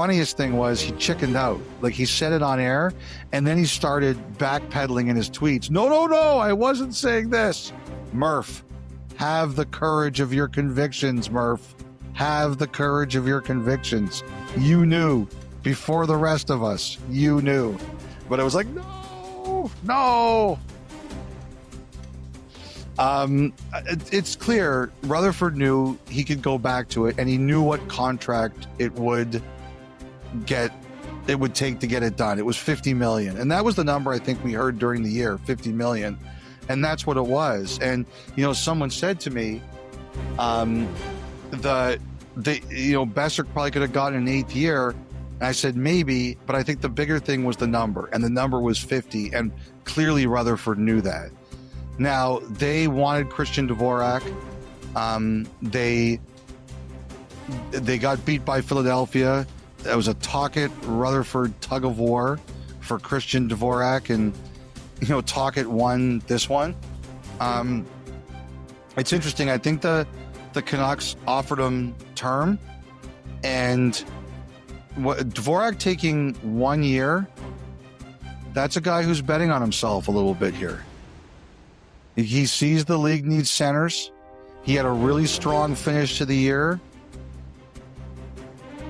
funniest thing was he chickened out. Like, he said it on air, and then he started backpedaling in his tweets. No, I wasn't saying this. Murph, have the courage of your convictions, Murph. Have the courage of your convictions. You knew before the rest of us. You knew. But it was like, no. It's clear Rutherford knew he could go back to it, and he knew what contract it would take to get it done. It was $50 million. And that was the number I think we heard during the year, $50 million. And that's what it was. And, someone said to me, Besser probably could have gotten an 8th year. And I said, maybe, but I think the bigger thing was the number, and the number was 50. And clearly Rutherford knew that. Now, they wanted Christian Dvorak. They got beat by Philadelphia. That was a Tocchet-Rutherford tug of war for Christian Dvorak, and Tocchet won this one. It's interesting. I think the Canucks offered him term, and Dvorak taking 1 year, that's a guy who's betting on himself a little bit here. He sees the league needs centers. He had a really strong finish to the year.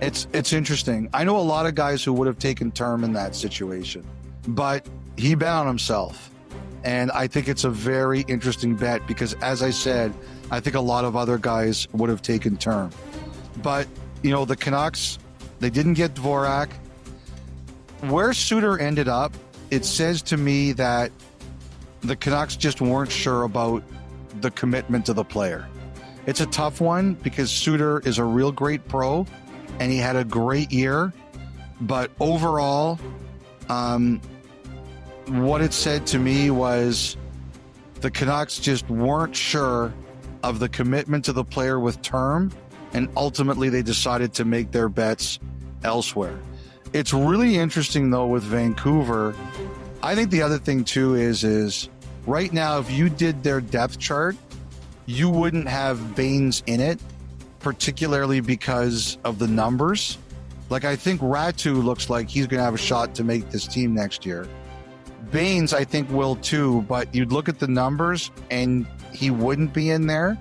It's interesting. I know a lot of guys who would have taken term in that situation, but he bet on himself. And I think it's a very interesting bet because, as I said, I think a lot of other guys would have taken term. But, the Canucks, they didn't get Dvorak. Where Suter ended up, it says to me that the Canucks just weren't sure about the commitment to the player. It's a tough one because Suter is a real great pro, and he had a great year. But overall, what it said to me was the Canucks just weren't sure of the commitment to the player with term, and ultimately they decided to make their bets elsewhere. It's really interesting, though, with Vancouver. I think the other thing, too, is right now, if you did their depth chart, you wouldn't have Baines in it, particularly because of the numbers. Like, I think Ratu looks like he's going to have a shot to make this team next year. Baines, I think, will too, but you'd look at the numbers and he wouldn't be in there.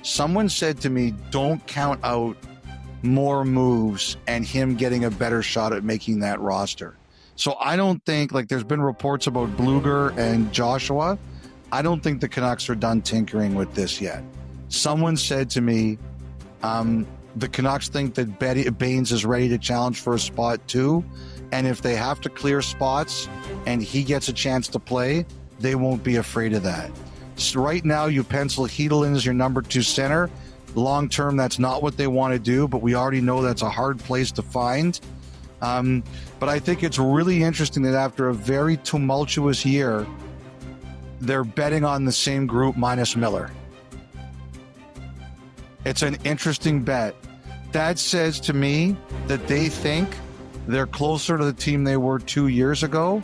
Someone said to me, don't count out more moves and him getting a better shot at making that roster. So I don't think, like, there's been reports about Bluger and Joshua. I don't think the Canucks are done tinkering with this yet. Someone said to me, the Canucks think that Baines is ready to challenge for a spot too. And if they have to clear spots and he gets a chance to play, they won't be afraid of that. So right now, you pencil Heedlin as your number 2 center. Long term, that's not what they want to do, but we already know that's a hard place to find. But I think it's really interesting that after a very tumultuous year, they're betting on the same group minus Miller. It's an interesting bet. That says to me that they think they're closer to the team they were 2 years ago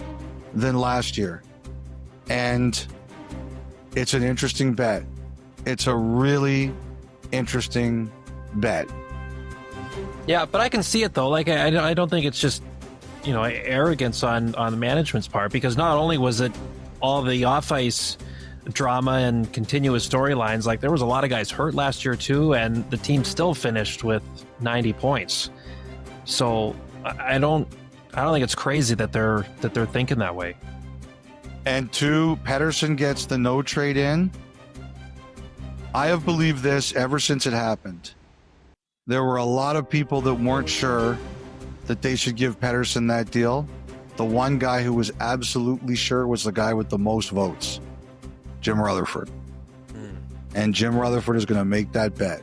than last year. And it's an interesting bet. It's a really interesting bet. Yeah, but I can see it, though. Like, I don't think it's just, arrogance on the management's part, because not only was it all the off-ice drama and continuous storylines, like, there was a lot of guys hurt last year, too, and the team still finished with 90 points. So I don't think it's crazy that they're thinking that way. And 2, Pettersson gets the no trade in. I have believed this ever since it happened. There were a lot of people that weren't sure that they should give Pettersson that deal. The one guy who was absolutely sure was the guy with the most votes, Jim Rutherford. And Jim Rutherford is going to make that bet.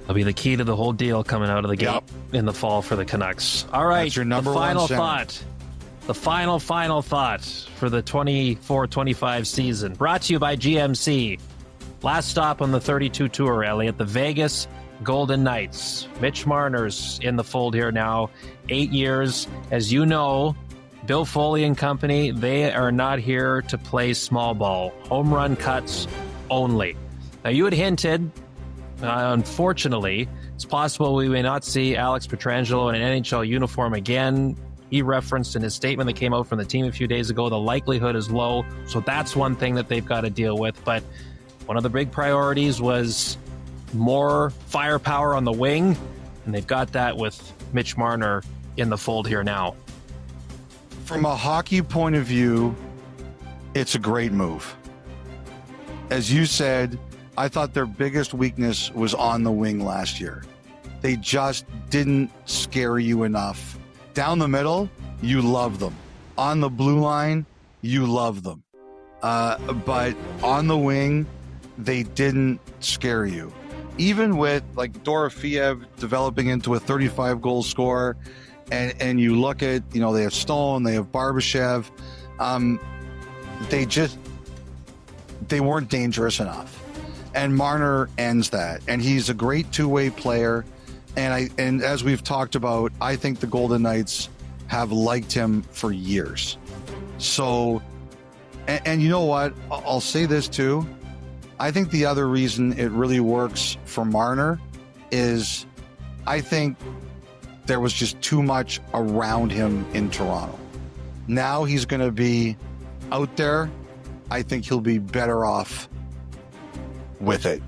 That'll be the key to the whole deal coming out of the gate in the fall for the Canucks. All right, that's your number final one center. thought. The final thought for the 24-25 season. Brought to you by GMC. Last stop on the 32 Tour, Elliot, the Vegas Golden Knights. Mitch Marner's in the fold here now. 8 years. As you know, Bill Foley and company, they are not here to play small ball. Home run cuts only. Now, you had hinted, unfortunately, It's possible we may not see Alex Pietrangelo in an NHL uniform again. He referenced in his statement that came out from the team a few days ago, the likelihood is low. So that's one thing that they've got to deal with. But one of the big priorities was more firepower on the wing, and they've got that with Mitch Marner in the fold here now. From a hockey point of view, it's a great move. As you said, I thought their biggest weakness was on the wing last year. They just didn't scare you enough. Down the middle, you love them. On the blue line, you love them. But on the wing, they didn't scare you. Even with like Dorofeev developing into a 35-goal scorer, and you look at, they have Stone, they have Barbashev, they weren't dangerous enough. And Marner ends that. And he's a great two-way player. And as we've talked about, I think the Golden Knights have liked him for years. So, and you know what? I'll say this too. I think the other reason it really works for Marner is I think there was just too much around him in Toronto. Now he's going to be out there. I think he'll be better off with it.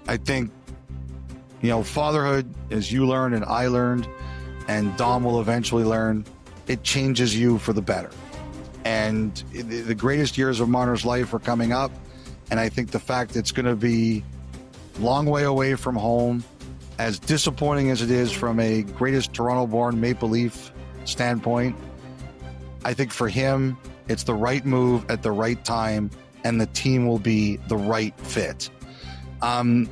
I think, fatherhood, as you learned and I learned, and Dom will eventually learn, it changes you for the better. And the greatest years of Marner's life are coming up. And I think the fact it's going to be a long way away from home, as disappointing as it is from a greatest Toronto-born Maple Leaf standpoint, I think for him, it's the right move at the right time, and the team will be the right fit. Kelly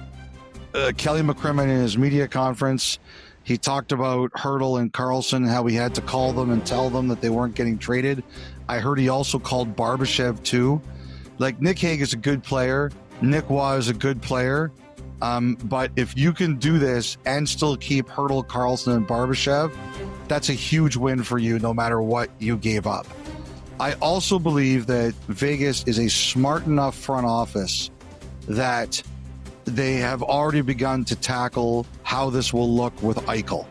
McCrimmon in his media conference, he talked about Hertl and Karlsson, how he had to call them and tell them that they weren't getting traded. I heard he also called Barbashev too. Like, Nick Hague is a good player. Nick Waugh is a good player. But if you can do this and still keep Hertl, Karlsson, and Barbashev, that's a huge win for you no matter what you gave up. I also believe that Vegas is a smart enough front office that they have already begun to tackle how this will look with Eichel.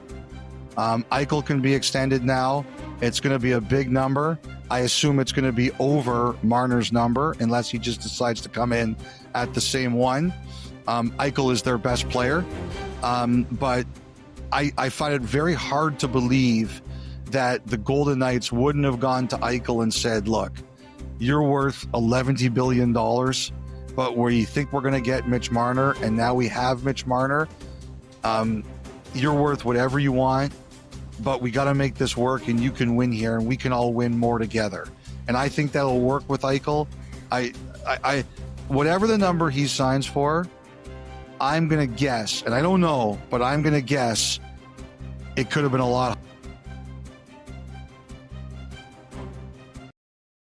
Eichel can be extended now. It's going to be a big number. I assume it's going to be over Marner's number unless he just decides to come in at the same one. Eichel is their best player. But I find it very hard to believe that the Golden Knights wouldn't have gone to Eichel and said, look, you're worth $11 billion, but where you think we're going to get Mitch Marner, and now we have Mitch Marner, you're worth whatever you want, but we got to make this work, and you can win here, and we can all win more together. And I think that'll work with Eichel. I whatever the number he signs for, I'm going to guess, and I don't know, but I'm going to guess it could have been a lot